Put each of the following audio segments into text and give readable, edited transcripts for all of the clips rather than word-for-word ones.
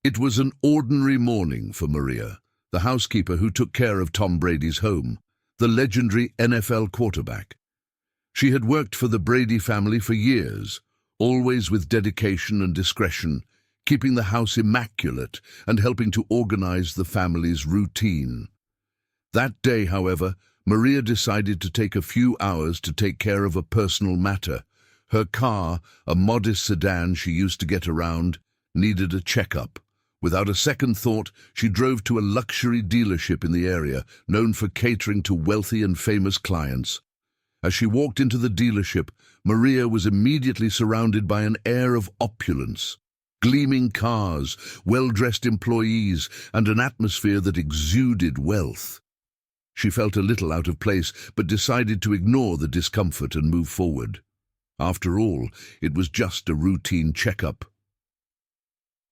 It was an ordinary morning for Maria, the housekeeper who took care of Tom Brady's home, the legendary NFL quarterback. She had worked for the Brady family for years, always with dedication and discretion, keeping the house immaculate and helping to organize the family's routine. That day, however, Maria decided to take a few hours to take care of a personal matter. Her car, a modest sedan she used to get around, needed a checkup. Without a second thought, she drove to a luxury dealership in the area, known for catering to wealthy and famous clients. As she walked into the dealership, Maria was immediately surrounded by an air of opulence. Gleaming cars, well-dressed employees, and an atmosphere that exuded wealth. She felt a little out of place, but decided to ignore the discomfort and move forward. After all, it was just a routine checkup.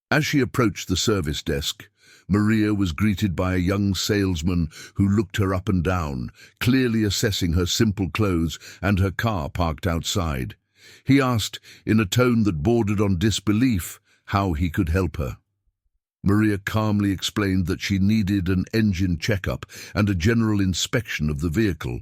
As she approached the service desk, Maria was greeted by a young salesman who looked her up and down, clearly assessing her simple clothes and her car parked outside. He asked, in a tone that bordered on disbelief, how he could help her. Maria calmly explained that she needed an engine checkup and a general inspection of the vehicle.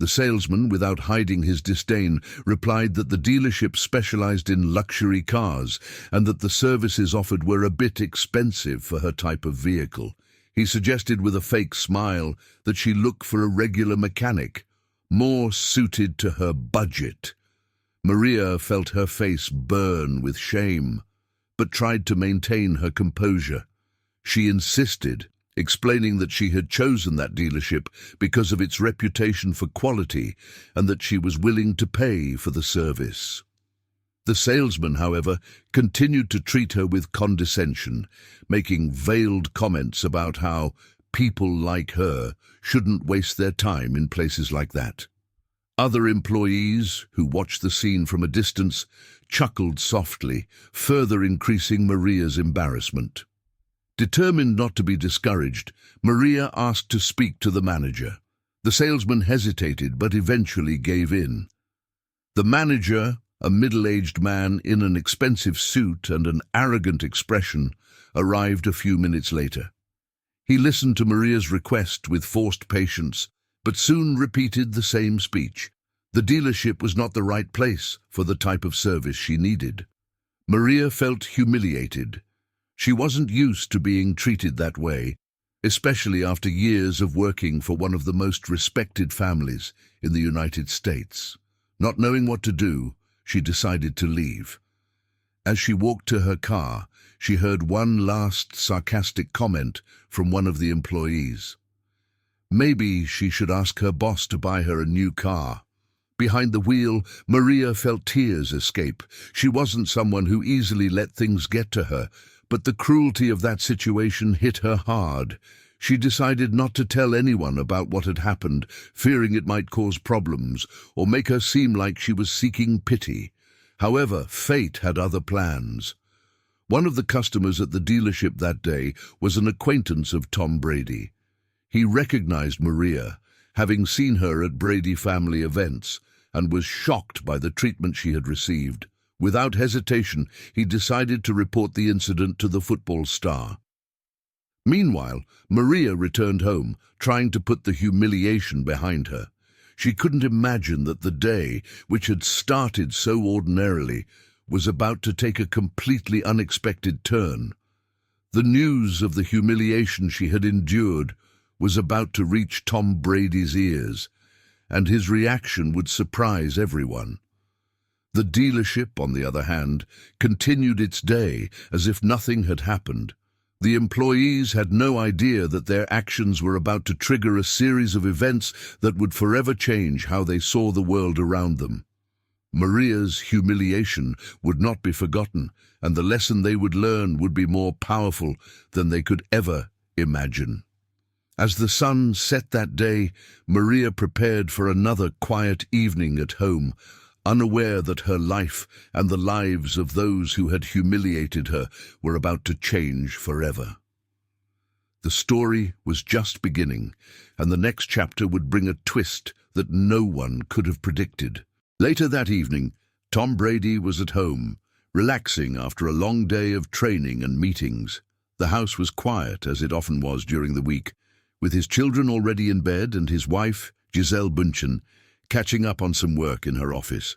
The salesman, without hiding his disdain, replied that the dealership specialized in luxury cars and that the services offered were a bit expensive for her type of vehicle. He suggested with a fake smile that she look for a regular mechanic, more suited to her budget. Maria felt her face burn with shame, but tried to maintain her composure. She insisted, explaining that she had chosen that dealership because of its reputation for quality and that she was willing to pay for the service. The salesman, however, continued to treat her with condescension, making veiled comments about how people like her shouldn't waste their time in places like that. Other employees, who watched the scene from a distance, chuckled softly, further increasing Maria's embarrassment. Determined not to be discouraged, Maria asked to speak to the manager. The salesman hesitated but eventually gave in. The manager, a middle-aged man in an expensive suit and an arrogant expression, arrived a few minutes later. He listened to Maria's request with forced patience, but soon repeated the same speech. The dealership was not the right place for the type of service she needed. Maria felt humiliated. She wasn't used to being treated that way, especially after years of working for one of the most respected families in the United States. Not knowing what to do, she decided to leave. As she walked to her car, she heard one last sarcastic comment from one of the employees. Maybe she should ask her boss to buy her a new car. Behind the wheel, Maria felt tears escape. She wasn't someone who easily let things get to her, but the cruelty of that situation hit her hard. She decided not to tell anyone about what had happened, fearing it might cause problems or make her seem like she was seeking pity. However, fate had other plans. One of the customers at the dealership that day was an acquaintance of Tom Brady. He recognized Maria, having seen her at Brady family events, and was shocked by the treatment she had received. Without hesitation, he decided to report the incident to the football star. Meanwhile, Maria returned home, trying to put the humiliation behind her. She couldn't imagine that the day, which had started so ordinarily, was about to take a completely unexpected turn. The news of the humiliation she had endured was about to reach Tom Brady's ears, and his reaction would surprise everyone. The dealership, on the other hand, continued its day as if nothing had happened. The employees had no idea that their actions were about to trigger a series of events that would forever change how they saw the world around them. Maria's humiliation would not be forgotten, and the lesson they would learn would be more powerful than they could ever imagine. As the sun set that day, Maria prepared for another quiet evening at home, unaware that her life and the lives of those who had humiliated her were about to change forever. The story was just beginning, and the next chapter would bring a twist that no one could have predicted. Later that evening, Tom Brady was at home, relaxing after a long day of training and meetings. The house was quiet, as it often was during the week, with his children already in bed and his wife, Giselle Bündchen, catching up on some work in her office.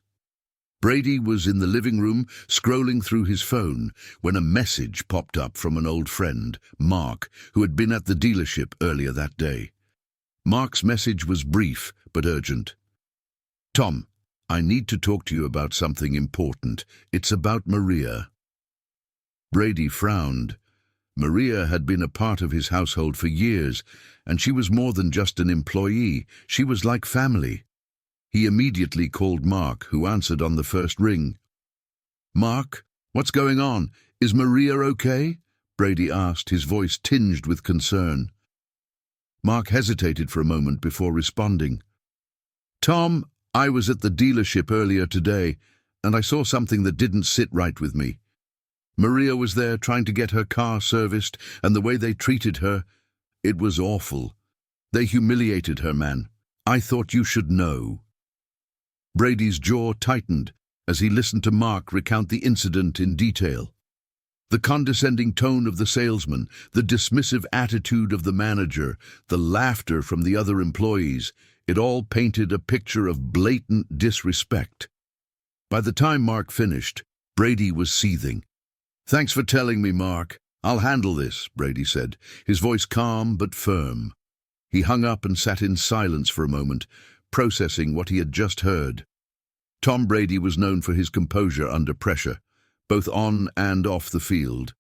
Brady was in the living room, scrolling through his phone, when a message popped up from an old friend, Mark, who had been at the dealership earlier that day. Mark's message was brief but urgent. "Tom, I need to talk to you about something important. It's about Maria." Brady frowned. Maria had been a part of his household for years, and she was more than just an employee. She was like family. He immediately called Mark, who answered on the first ring. "Mark, what's going on? Is Maria okay?" Brady asked, his voice tinged with concern. Mark hesitated for a moment before responding. "Tom, I was at the dealership earlier today, and I saw something that didn't sit right with me. Maria was there trying to get her car serviced, and the way they treated her, it was awful. They humiliated her, man. I thought you should know." Brady's jaw tightened as he listened to Mark recount the incident in detail. The condescending tone of the salesman, the dismissive attitude of the manager, the laughter from the other employees, it all painted a picture of blatant disrespect. By the time Mark finished, Brady was seething. "Thanks for telling me, Mark. I'll handle this," Brady said, his voice calm but firm. He hung up and sat in silence for a moment, processing what he had just heard. Tom Brady was known for his composure under pressure, both on and off the field.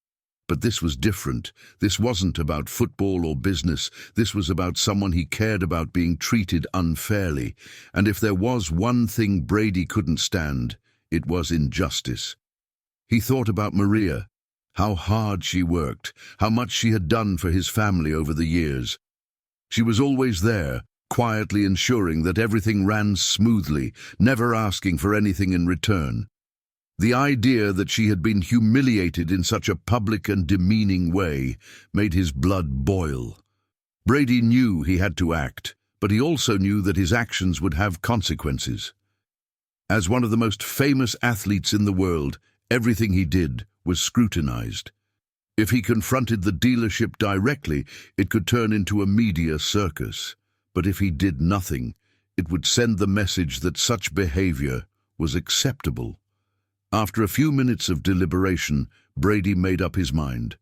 But this was different. This wasn't about football or business. This was about someone he cared about being treated unfairly. And if there was one thing Brady couldn't stand, it was injustice. He thought about Maria, how hard she worked, how much she had done for his family over the years. She was always there, quietly ensuring that everything ran smoothly, never asking for anything in return. The idea that she had been humiliated in such a public and demeaning way made his blood boil. Brady knew he had to act, but he also knew that his actions would have consequences. As one of the most famous athletes in the world, everything he did was scrutinized. If he confronted the dealership directly, it could turn into a media circus. But if he did nothing, it would send the message that such behavior was acceptable. After a few minutes of deliberation, Brady made up his mind.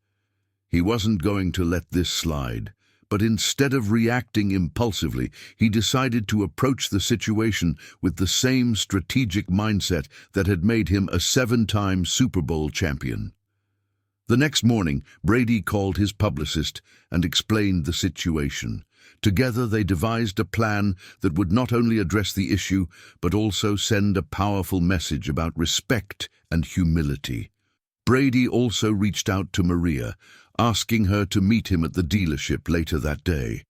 He wasn't going to let this slide, but instead of reacting impulsively, he decided to approach the situation with the same strategic mindset that had made him a 7-time Super Bowl champion. The next morning, Brady called his publicist and explained the situation. Together they devised a plan that would not only address the issue, but also send a powerful message about respect and humility. Brady also reached out to Maria, asking her to meet him at the dealership later that day.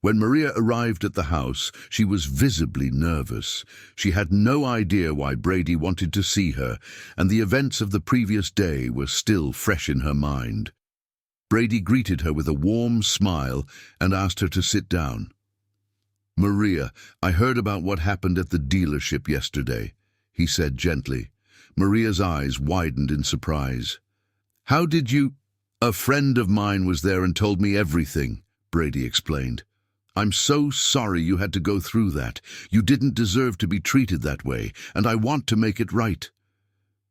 When Maria arrived at the house, she was visibly nervous. She had no idea why Brady wanted to see her, and the events of the previous day were still fresh in her mind. Brady greeted her with a warm smile and asked her to sit down. "Maria, I heard about what happened at the dealership yesterday," he said gently. Maria's eyes widened in surprise. "How did you—" "A friend of mine was there and told me everything," Brady explained. "I'm so sorry you had to go through that. You didn't deserve to be treated that way, and I want to make it right."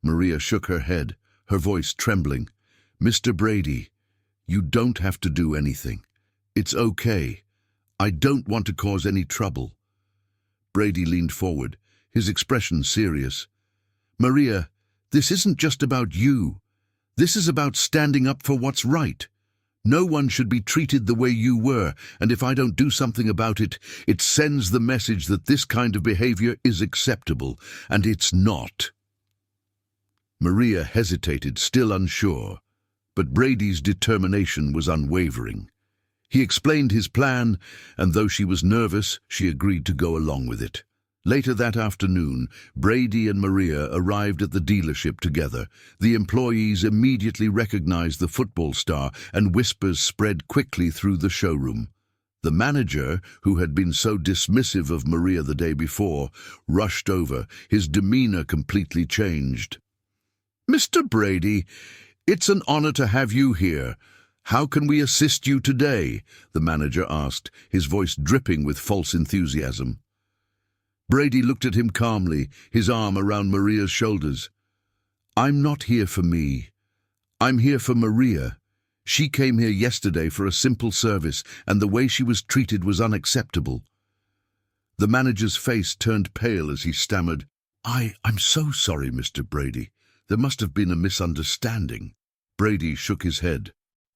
Maria shook her head, her voice trembling. "Mr. Brady, you don't have to do anything. It's okay. I don't want to cause any trouble." Brady leaned forward, his expression serious. "Maria, this isn't just about you. This is about standing up for what's right. No one should be treated the way you were, and if I don't do something about it, it sends the message that this kind of behavior is acceptable, and it's not." Maria hesitated, still unsure, but Brady's determination was unwavering. He explained his plan, and though she was nervous, she agreed to go along with it. Later that afternoon, Brady and Maria arrived at the dealership together. The employees immediately recognized the football star, and whispers spread quickly through the showroom. The manager, who had been so dismissive of Maria the day before, rushed over, his demeanor completely changed. "Mr. Brady, it's an honor to have you here. "How can we assist you today?" the manager asked, his voice dripping with false enthusiasm. Brady looked at him calmly, his arm around Maria's shoulders. "I'm not here for me. I'm here for Maria. She came here yesterday for a simple service, and the way she was treated was unacceptable." The manager's face turned pale as he stammered, I'm so sorry, Mr. Brady. There must have been a misunderstanding." Brady shook his head.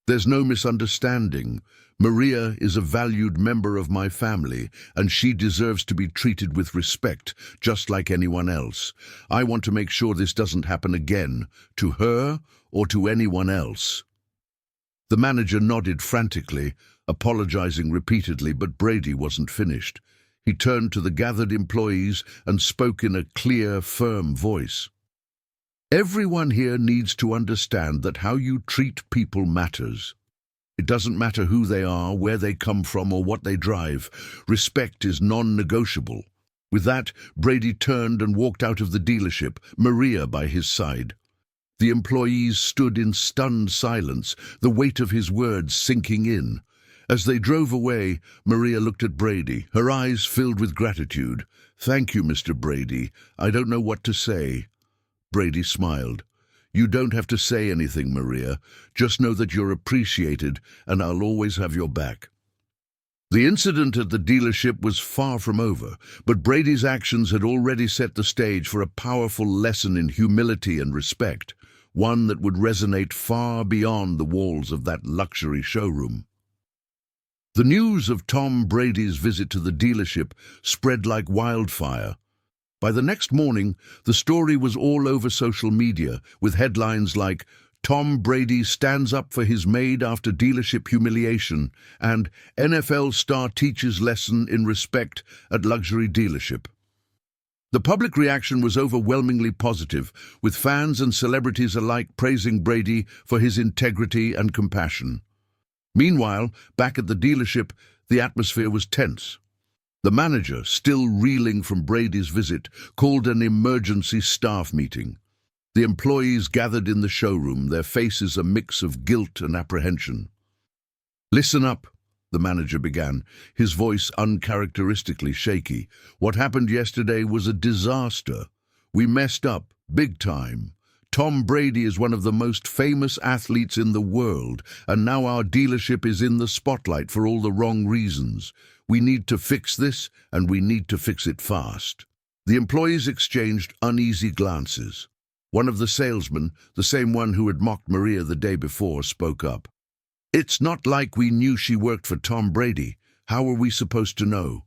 "There's no misunderstanding. Maria is a valued member of my family, and she deserves to be treated with respect, just like anyone else. I want to make sure this doesn't happen again, to her or to anyone else." The manager nodded frantically, apologizing repeatedly, but Brady wasn't finished. He turned to the gathered employees and spoke in a clear, firm voice. "Everyone here needs to understand that how you treat people matters. It doesn't matter who they are, where they come from, or what they drive. Respect is non-negotiable." With that, Brady turned and walked out of the dealership, Maria by his side. The employees stood in stunned silence, the weight of his words sinking in. As they drove away, Maria looked at Brady, her eyes filled with gratitude. "Thank you, Mr. Brady. I don't know what to say." Brady smiled. "You don't have to say anything, Maria. Just know that you're appreciated, and I'll always have your back." The incident at the dealership was far from over, but Brady's actions had already set the stage for a powerful lesson in humility and respect, one that would resonate far beyond the walls of that luxury showroom. The news of Tom Brady's visit to the dealership spread like wildfire. By the next morning, the story was all over social media, with headlines like, "Tom Brady stands up for his maid after dealership humiliation," and "NFL star teaches lesson in respect at luxury dealership." The public reaction was overwhelmingly positive, with fans and celebrities alike praising Brady for his integrity and compassion. Meanwhile, back at the dealership, the atmosphere was tense. The manager, still reeling from Brady's visit, called an emergency staff meeting. The employees gathered in the showroom, their faces a mix of guilt and apprehension. "Listen up," the manager began, his voice uncharacteristically shaky. "What happened yesterday was a disaster. We messed up, big time. Tom Brady is one of the most famous athletes in the world, and now our dealership is in the spotlight for all the wrong reasons. We need to fix this, and we need to fix it fast." The employees exchanged uneasy glances. One of the salesmen, the same one who had mocked Maria the day before, spoke up. "It's not like we knew she worked for Tom Brady. How are we supposed to know?"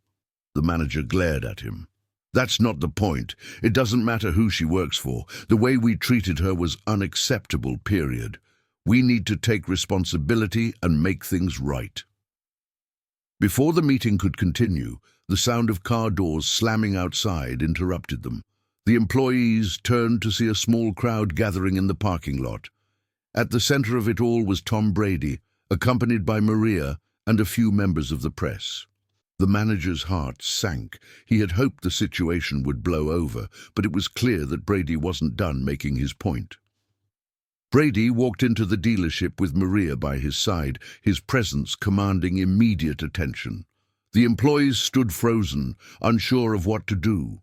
The manager glared at him. "That's not the point. It doesn't matter who she works for. The way we treated her was unacceptable, period. We need to take responsibility and make things right." Before the meeting could continue, the sound of car doors slamming outside interrupted them. The employees turned to see a small crowd gathering in the parking lot. At the center of it all was Tom Brady, accompanied by Maria and a few members of the press. The manager's heart sank. He had hoped the situation would blow over, but it was clear that Brady wasn't done making his point. Brady walked into the dealership with Maria by his side, his presence commanding immediate attention. The employees stood frozen, unsure of what to do.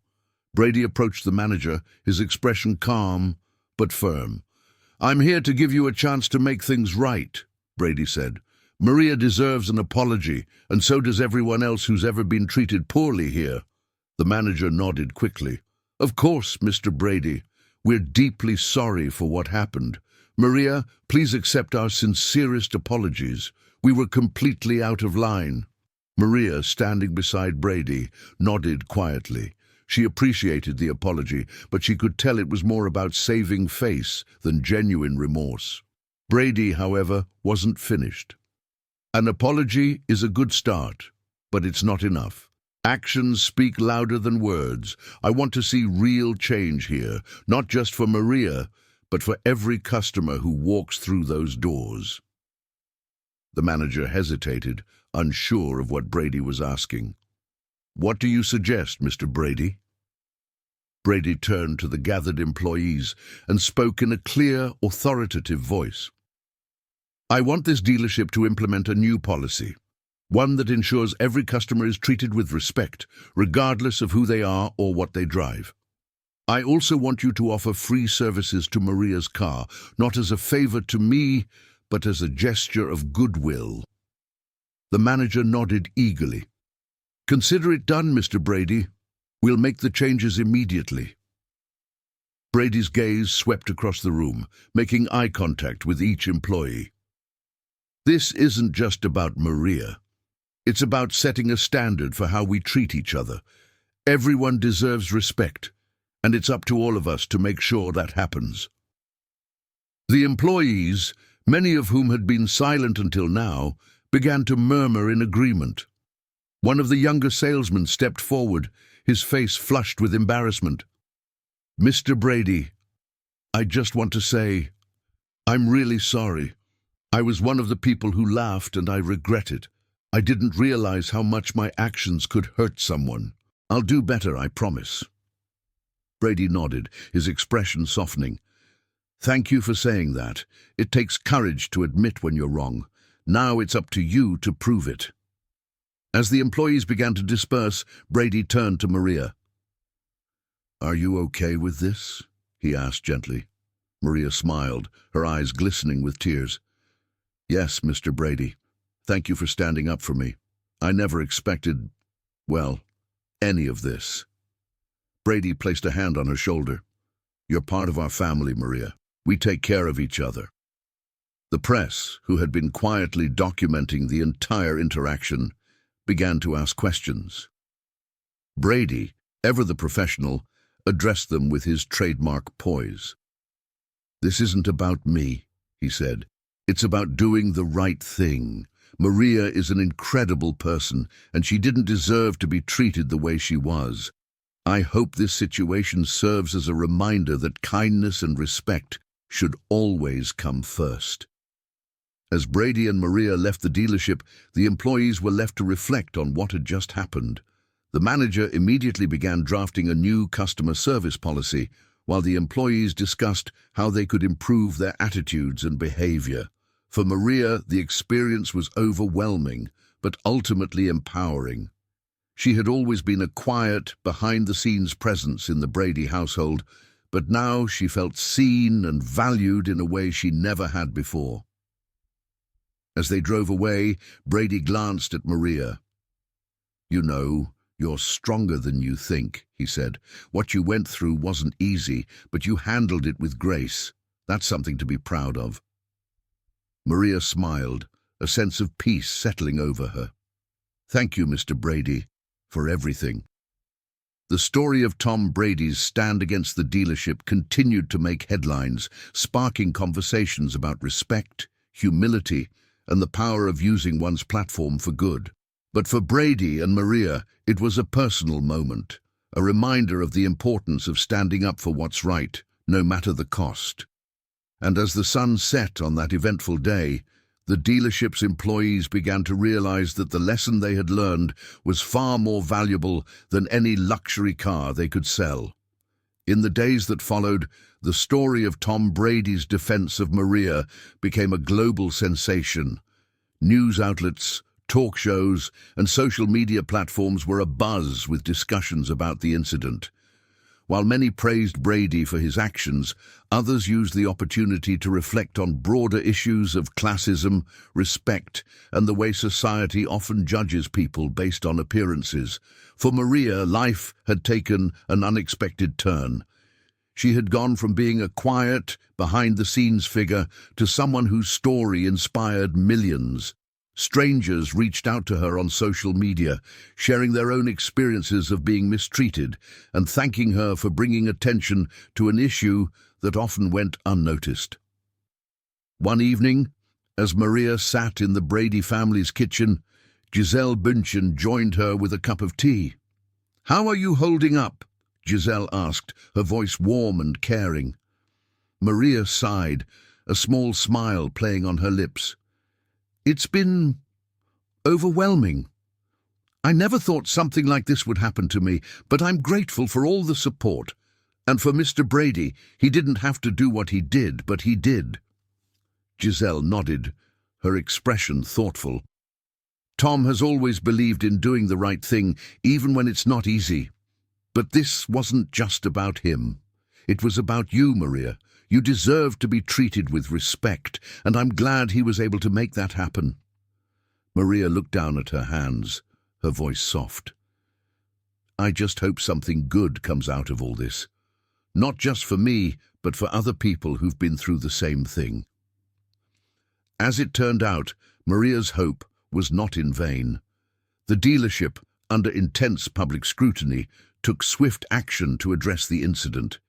Brady approached the manager, his expression calm but firm. "I'm here to give you a chance to make things right," Brady said. "Maria deserves an apology, and so does everyone else who's ever been treated poorly here." The manager nodded quickly. "Of course, Mr. Brady. We're deeply sorry for what happened. Maria, please accept our sincerest apologies. We were completely out of line." Maria, standing beside Brady, nodded quietly. She appreciated the apology, but she could tell it was more about saving face than genuine remorse. Brady, however, wasn't finished. "An apology is a good start, but it's not enough. Actions speak louder than words. I want to see real change here, not just for Maria, but for every customer who walks through those doors." The manager hesitated, unsure of what Brady was asking. "What do you suggest, Mr. Brady?" Brady turned to the gathered employees and spoke in a clear, authoritative voice. I want this dealership to implement a new policy, one that ensures every customer is treated with respect, regardless of who they are or what they drive. I also want you to offer free services to Maria's car, not as a favor to me, but as a gesture of goodwill." The manager nodded eagerly. "Consider it done, Mr. Brady. We'll make the changes immediately." Brady's gaze swept across the room, making eye contact with each employee. "This isn't just about Maria. It's about setting a standard for how we treat each other. Everyone deserves respect, and it's up to all of us to make sure that happens." The employees, many of whom had been silent until now, began to murmur in agreement. One of the younger salesmen stepped forward, his face flushed with embarrassment. "Mr. Brady, I just want to say, I'm really sorry. I was one of the people who laughed and I regret it. I didn't realize how much my actions could hurt someone. I'll do better, I promise." Brady nodded, his expression softening. "Thank you for saying that. It takes courage to admit when you're wrong. Now it's up to you to prove it." As the employees began to disperse, Brady turned to Maria. "Are you okay with this?" he asked gently. Maria smiled, her eyes glistening with tears. "Yes, Mr. Brady. Thank you for standing up for me. I never expected, well, any of this." Brady placed a hand on her shoulder. "You're part of our family, Maria. We take care of each other." The press, who had been quietly documenting the entire interaction, began to ask questions. Brady, ever the professional, addressed them with his trademark poise. "This isn't about me," he said. "It's about doing the right thing. Maria is an incredible person, and she didn't deserve to be treated the way she was. I hope this situation serves as a reminder that kindness and respect should always come first." As Brady and Maria left the dealership, the employees were left to reflect on what had just happened. The manager immediately began drafting a new customer service policy, while the employees discussed how they could improve their attitudes and behavior. For Maria, the experience was overwhelming, but ultimately empowering. She had always been a quiet, behind-the-scenes presence in the Brady household, but now she felt seen and valued in a way she never had before. As they drove away, Brady glanced at Maria. "You know, you're stronger than you think," he said. "What you went through wasn't easy, but you handled it with grace. That's something to be proud of." Maria smiled, a sense of peace settling over her. "Thank you, Mr. Brady, for everything." The story of Tom Brady's stand against the dealership continued to make headlines, sparking conversations about respect, humility, and the power of using one's platform for good. But for Brady and Maria, it was a personal moment, a reminder of the importance of standing up for what's right, no matter the cost. And as the sun set on that eventful day, the dealership's employees began to realize that the lesson they had learned was far more valuable than any luxury car they could sell. In the days that followed, the story of Tom Brady's defense of Maria became a global sensation. News outlets, talk shows, and social media platforms were abuzz with discussions about the incident. While many praised Brady for his actions, others used the opportunity to reflect on broader issues of classism, respect, and the way society often judges people based on appearances. For Maria, life had taken an unexpected turn. She had gone from being a quiet, behind-the-scenes figure to someone whose story inspired millions. Strangers reached out to her on social media, sharing their own experiences of being mistreated and thanking her for bringing attention to an issue that often went unnoticed. One evening, as Maria sat in the Brady family's kitchen, Giselle Bündchen joined her with a cup of tea. "How are you holding up?" Giselle asked, her voice warm and caring. Maria sighed, a small smile playing on her lips. "It's been overwhelming. I never thought something like this would happen to me, but I'm grateful for all the support. And for Mr. Brady, he didn't have to do what he did, but he did." Giselle nodded, her expression thoughtful. Tom has always believed in doing the right thing, even when it's not easy. But this wasn't just about him. It was about you, Maria. You deserved to be treated with respect, and I'm glad he was able to make that happen. Maria looked down at her hands, her voice soft. I just hope something good comes out of all this. Not just for me, but for other people who've been through the same thing. As it turned out, Maria's hope was not in vain. The dealership, under intense public scrutiny, took swift action to address the incident.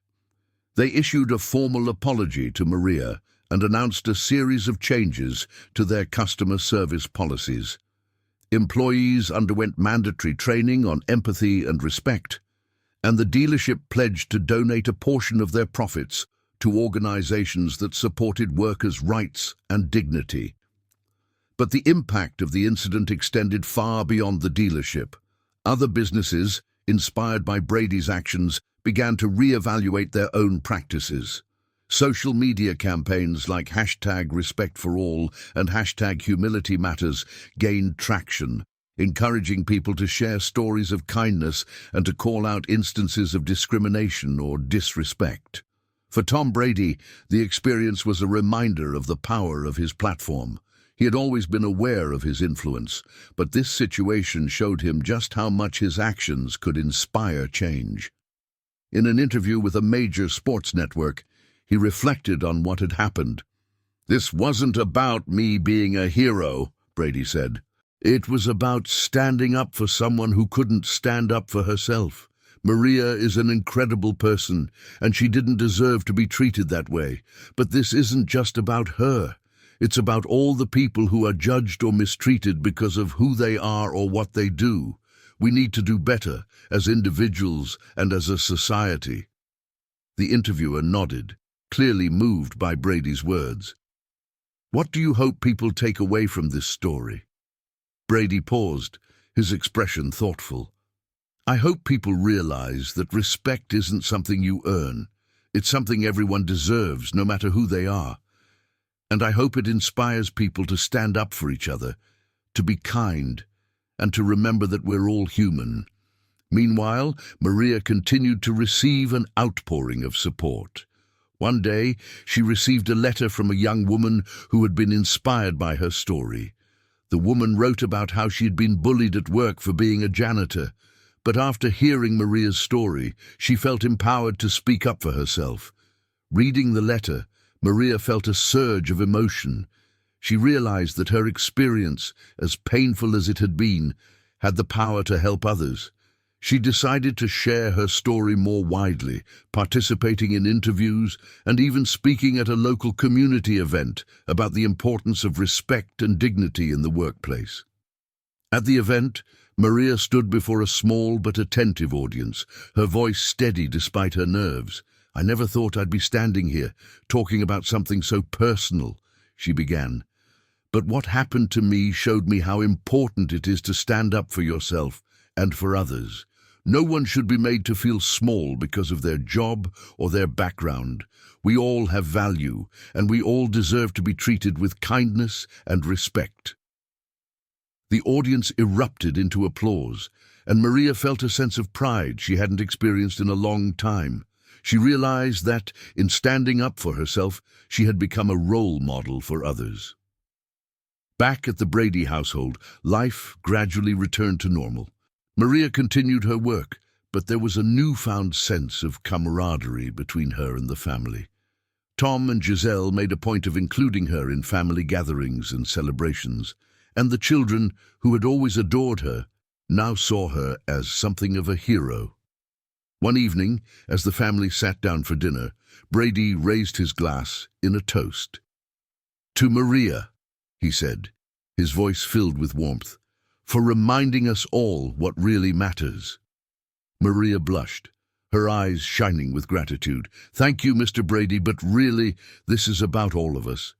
They issued a formal apology to Maria and announced a series of changes to their customer service policies. Employees underwent mandatory training on empathy and respect, and the dealership pledged to donate a portion of their profits to organizations that supported workers' rights and dignity. But the impact of the incident extended far beyond the dealership. Other businesses, inspired by Brady's actions, began to re-evaluate their own practices. Social media campaigns like #RespectForAll and #HumilityMatters gained traction, encouraging people to share stories of kindness and to call out instances of discrimination or disrespect. For Tom Brady, the experience was a reminder of the power of his platform. He had always been aware of his influence, but this situation showed him just how much his actions could inspire change. In an interview with a major sports network, he reflected on what had happened. This wasn't about me being a hero, Brady said. It was about standing up for someone who couldn't stand up for herself. Maria is an incredible person, and she didn't deserve to be treated that way. But this isn't just about her. It's about all the people who are judged or mistreated because of who they are or what they do. We need to do better, as individuals and as a society. The interviewer nodded, clearly moved by Brady's words. What do you hope people take away from this story? Brady paused, his expression thoughtful. I hope people realize that respect isn't something you earn. It's something everyone deserves, no matter who they are. And I hope it inspires people to stand up for each other, to be kind, and to remember that we're all human. Meanwhile, Maria continued to receive an outpouring of support. One day, she received a letter from a young woman who had been inspired by her story. The woman wrote about how she had been bullied at work for being a janitor, but after hearing Maria's story, she felt empowered to speak up for herself. Reading the letter, Maria felt a surge of emotion. She realized that her experience, as painful as it had been, had the power to help others. She decided to share her story more widely, participating in interviews and even speaking at a local community event about the importance of respect and dignity in the workplace. At the event, Maria stood before a small but attentive audience, her voice steady despite her nerves. I never thought I'd be standing here, talking about something so personal, she began. But what happened to me showed me how important it is to stand up for yourself and for others. No one should be made to feel small because of their job or their background. We all have value, and we all deserve to be treated with kindness and respect. The audience erupted into applause, and Maria felt a sense of pride she hadn't experienced in a long time. She realized that, in standing up for herself, she had become a role model for others. Back at the Brady household, life gradually returned to normal. Maria continued her work, but there was a newfound sense of camaraderie between her and the family. Tom and Giselle made a point of including her in family gatherings and celebrations, and the children, who had always adored her, now saw her as something of a hero. One evening, as the family sat down for dinner, Brady raised his glass in a toast. "To Maria," he said, his voice filled with warmth, "for reminding us all what really matters." Maria blushed, her eyes shining with gratitude. "Thank you, Mr. Brady, but really, this is about all of us.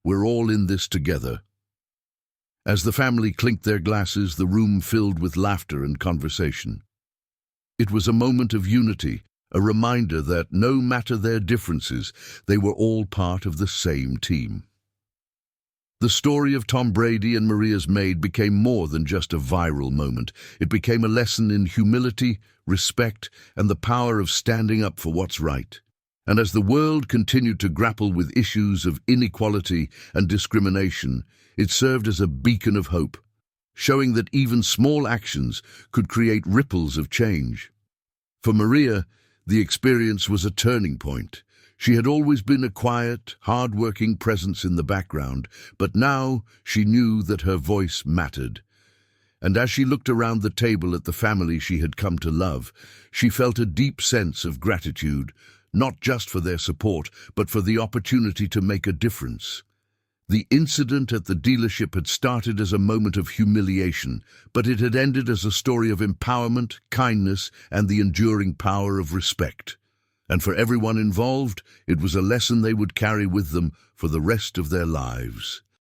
We're all in this together." As the family clinked their glasses, the room filled with laughter and conversation. It was a moment of unity, a reminder that, no matter their differences, they were all part of the same team. The story of Tom Brady and Maria's Maid became more than just a viral moment. It became a lesson in humility, respect, and the power of standing up for what's right. And as the world continued to grapple with issues of inequality and discrimination, it served as a beacon of hope, showing that even small actions could create ripples of change. For Maria, the experience was a turning point. She had always been a quiet, hard-working presence in the background, but now she knew that her voice mattered. And as she looked around the table at the family she had come to love, she felt a deep sense of gratitude, not just for their support, but for the opportunity to make a difference. The incident at the dealership had started as a moment of humiliation, but it had ended as a story of empowerment, kindness, and the enduring power of respect. And for everyone involved, it was a lesson they would carry with them for the rest of their lives.